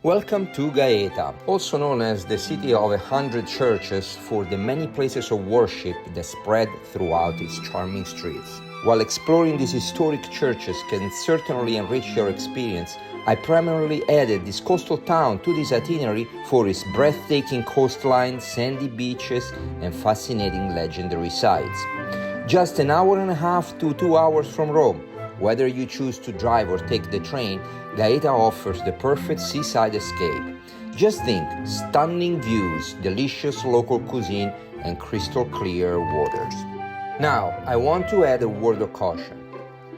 Welcome to Gaeta, also known as the city of 100 churches for the many places of worship that spread throughout its charming streets. While exploring these historic churches can certainly enrich your experience, I primarily added this coastal town to this itinerary for its breathtaking coastline, sandy beaches, and fascinating legendary sites. Just an hour and a half to 2 hours from Rome, whether you choose to drive or take the train, Gaeta offers the perfect seaside escape. Just think, stunning views, delicious local cuisine, and crystal clear waters. Now, I want to add a word of caution.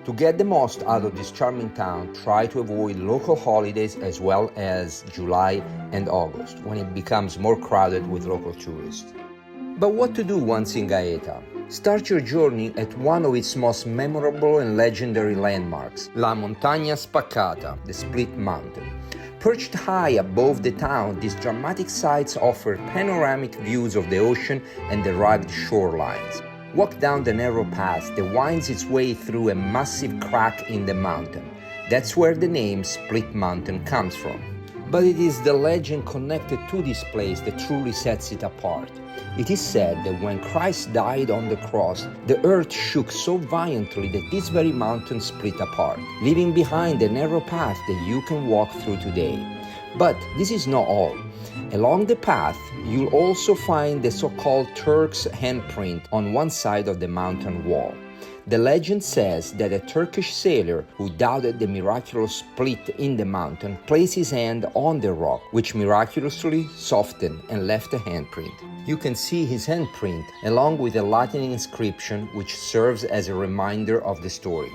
To get the most out of this charming town, try to avoid local holidays as well as July and August, when it becomes more crowded with local tourists. But what to do once in Gaeta? Start your journey at one of its most memorable and legendary landmarks, La Monte Spaccata, the Split Mountain. Perched high above the town, these dramatic sites offer panoramic views of the ocean and the rugged shorelines. Walk down the narrow path that winds its way through a massive crack in the mountain. That's where the name Split Mountain comes from. But it is the legend connected to this place that truly sets it apart. It is said that when Christ died on the cross, the earth shook so violently that this very mountain split apart, leaving behind a narrow path that you can walk through today. But this is not all. Along the path, you'll also find the so-called Turk's handprint on one side of the mountain wall. The legend says that a Turkish sailor who doubted the miraculous split in the mountain placed his hand on the rock, which miraculously softened and left a handprint. You can see his handprint along with a Latin inscription which serves as a reminder of the story.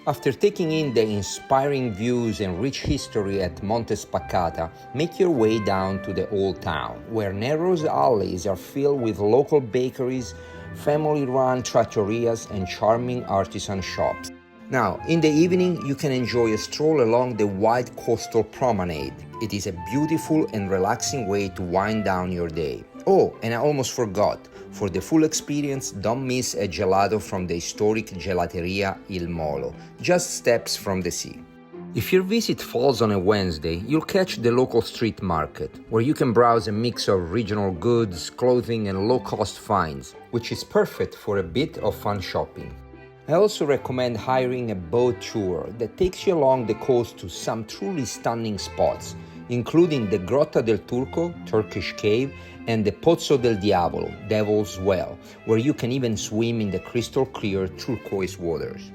After taking in the inspiring views and rich history at Monte Spaccata, make your way down to the old town, where narrow alleys are filled with local bakeries, family-run trattorias, and charming artisan shops. Now, in the evening, you can enjoy a stroll along the wide coastal promenade. It is a beautiful and relaxing way to wind down your day. Oh, and I almost forgot. For the full experience, don't miss a gelato from the historic gelateria Il Molo, just steps from the sea. If your visit falls on a Wednesday, you'll catch the local street market, where you can browse a mix of regional goods, clothing, and low-cost finds, which is perfect for a bit of fun shopping. I also recommend hiring a boat tour that takes you along the coast to some truly stunning spots, including the Grotta del Turco, Turkish cave, and the Pozzo del Diavolo, Devil's Well, where you can even swim in the crystal clear turquoise waters.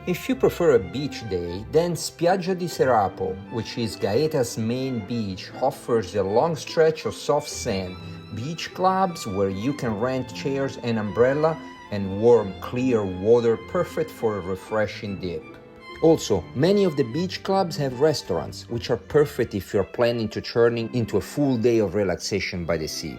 If you prefer a beach day, then Spiaggia di Serapo, which is Gaeta's main beach, offers a long stretch of soft sand, beach clubs where you can rent chairs and umbrella, and warm, clear water perfect for a refreshing dip. Also, many of the beach clubs have restaurants, which are perfect if you're planning to turn into a full day of relaxation by the sea.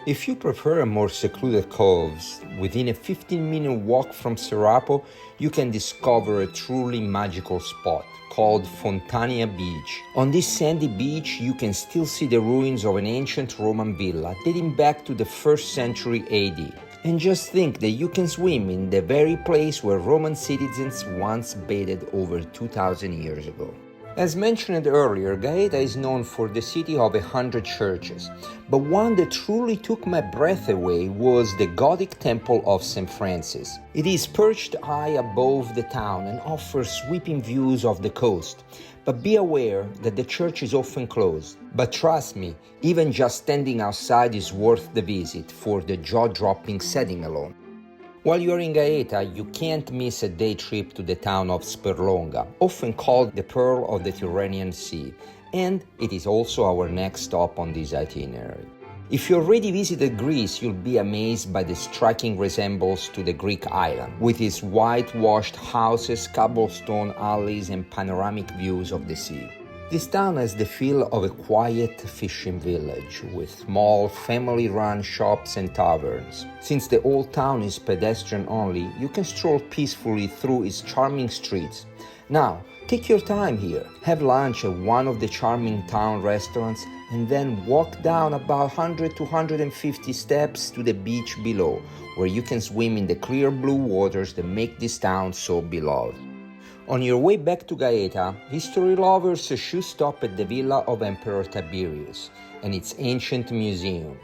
If you prefer a more secluded coves, within a 15-minute walk from Serapo, you can discover a truly magical spot called Fontania Beach. On this sandy beach, you can still see the ruins of an ancient Roman villa dating back to the 1st century AD. And just think that you can swim in the very place where Roman citizens once bathed over 2,000 years ago. As mentioned earlier, Gaeta is known for the city of 100 churches, but one that truly took my breath away was the Gothic Temple of St. Francis. It is perched high above the town and offers sweeping views of the coast. But be aware that the church is often closed. But trust me, even just standing outside is worth the visit for the jaw-dropping setting alone. While you are in Gaeta, you can't miss a day trip to the town of Sperlonga, often called the Pearl of the Tyrrhenian Sea, and it is also our next stop on this itinerary. If you already visited Greece, you'll be amazed by the striking resemblance to the Greek island, with its whitewashed houses, cobblestone alleys, and panoramic views of the sea. This town has the feel of a quiet fishing village, with small family-run shops and taverns. Since the old town is pedestrian-only, you can stroll peacefully through its charming streets. Now, take your time here, have lunch at one of the charming town restaurants, and then walk down about 100 to 150 steps to the beach below, where you can swim in the clear blue waters that make this town so beloved. On your way back to Gaeta, history lovers should stop at the Villa of Emperor Tiberius and its ancient museum.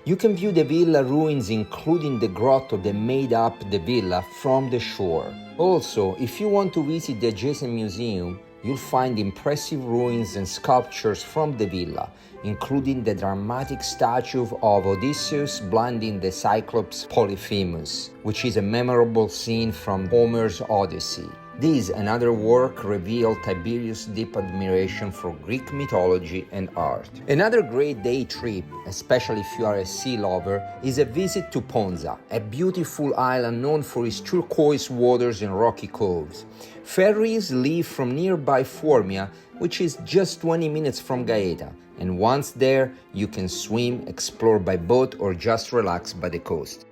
You can view the villa ruins, including the grotto that made up the villa, from the shore. Also, if you want to visit the adjacent museum, you'll find impressive ruins and sculptures from the villa, including the dramatic statue of Odysseus blinding the Cyclops Polyphemus, which is a memorable scene from Homer's Odyssey. This and other work reveal Tiberius' deep admiration for Greek mythology and art. Another great day trip, especially if you are a sea lover, is a visit to Ponza, a beautiful island known for its turquoise waters and rocky coves. Ferries leave from nearby Formia, which is just 20 minutes from Gaeta, and once there, you can swim, explore by boat, or just relax by the coast.